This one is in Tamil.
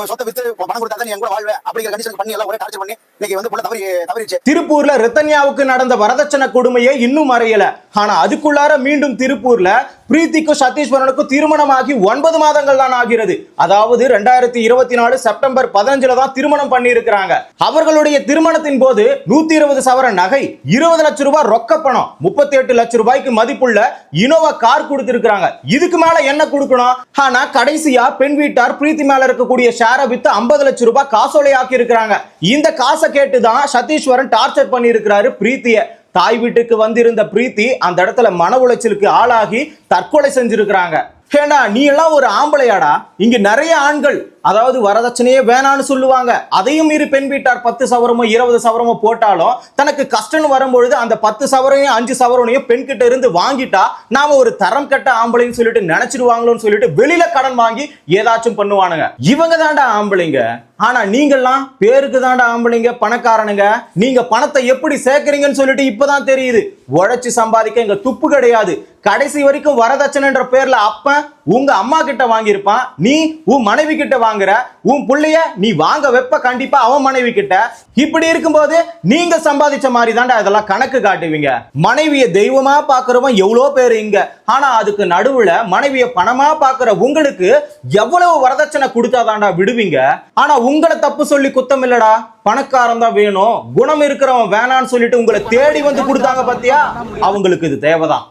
சொத்தை வித்து பணம் கொடுத்தா தான் என் கூட வாழ்வேன் அப்படிங்கிற கண்டிஷன் பண்ணி எல்லாம் ஒரே டார்ச்சர் பண்ணி இன்னைக்கு வந்து பொண்ணு தவறிச்சு. திருப்பூர்ல ரத்தன்யாவுக்கு நடந்த வரதட்சணை கொடுமையே இன்னும் மறையல. ஆனா அதுக்குள்ளார மீண்டும் திருப்பூர்ல பிரீத்திக்கும் சதீஸ்வரனுக்கும் திருமணமாகி 9 மாதங்கள் தான் ஆகிறது. அதாவது 2024 செப்டம்பர் 15 தான் திருமணம் பண்ணி இருக்கிறாங்க. அவர்களுடைய திருமணத்தின் போது 120 சவரன் நகை, 20 லட்சம் ரூபாய் ரொக்க பணம், 38 லட்சம் ரூபாய்க்கு மதிப்புள்ள இனோவா கார் கொடுத்திருக்காங்க. இதுக்கு மேல என்ன கொடுக்கணும்? ஆனா கடைசியா பெண் வீட்டார் பிரீத்தி மேல இருக்கக்கூடிய ஷேரை வித்து 50 லட்சம் ரூபாய் காசோலை ஆக்கி இருக்கிறாங்க. இந்த காசை கேட்டுதான் சதீஸ்வரன் டார்ச்சர் பண்ணி இருக்கிறாரு பிரீத்திய. தாய் வீட்டுக்கு வந்திருந்த பிரீத்தி அந்த இடத்துல மன உளைச்சலுக்கு ஆளாகி தற்கொலை செஞ்சிருக்கிறாங்க. ஏண்டா நீ எல்லாம் ஒரு ஆம்பளையாடா? இங்க நிறைய ஆண்கள் அதாவது வரதட்சணையே வேணான்னு சொல்லுவாங்க. அதையும் மீறி பெண் வீட்டார் 10 சவரமோ 20 சவரமோ போட்டாலும் தனக்கு கஷ்டம் வரும்பொழுது அந்த 10 சவரையும் 5 சவரனையும் பெண் கிட்ட இருந்து வாங்கிட்டா நாம ஒரு தரம் கட்ட ஆம்பளைன்னு சொல்லிட்டு நினைச்சிருவாங்களோன்னு சொல்லிட்டு வெளியில கடன் வாங்கி ஏதாச்சும் பண்ணுவானுங்க. இவங்க தாண்டா ஆம்பளைங்க. ஆனா நீங்கெல்லாம் பேருக்கு தாண்டா ஆம்பளைங்க, பணக்காரனுங்க. நீங்க பணத்தை எப்படி சேர்க்கறீங்கன்னு சொல்லிட்டு இப்பதான் தெரியுது. உழைச்சு சம்பாதிக்க இங்க துப்பு கிடையாது. கடைசி வரைக்கும் வரதட்சணைன்ற பேர்ல அப்பன் உங்க அம்மா கிட்ட வாங்கியிருப்பான், நீ உன் மனைவி கிட்ட வாங்குற, உன் புள்ளைய நீ வாங்க வெப்ப கண்டிப்பா அவன் மனைவி கிட்ட. இப்படி இருக்கும்போது நீங்க சம்பாதிச்ச மாதிரி தாண்டா இதெல்லாம் கணக்கு காட்டுவீங்க. மனைவிய தெய்வமா பாக்குறவன் எவ்வளோ பேரு இங்க. ஆனா அதுக்கு நடுவுல மனைவிய பணமா பாக்குற உங்களுக்கு எவ்வளவு வரதட்சணை கொடுத்தாதாண்டா விடுவீங்க. ஆனா உங்களை தப்பு சொல்லி குத்தம் இல்லடா, பணக்காரன் தான் வேணும், குணம் இருக்கிறவன் வேணான்னு சொல்லிட்டு உங்களை தேடி வந்து கொடுத்தாங்க பாத்தியா, அவங்களுக்கு இது தேவைதான்.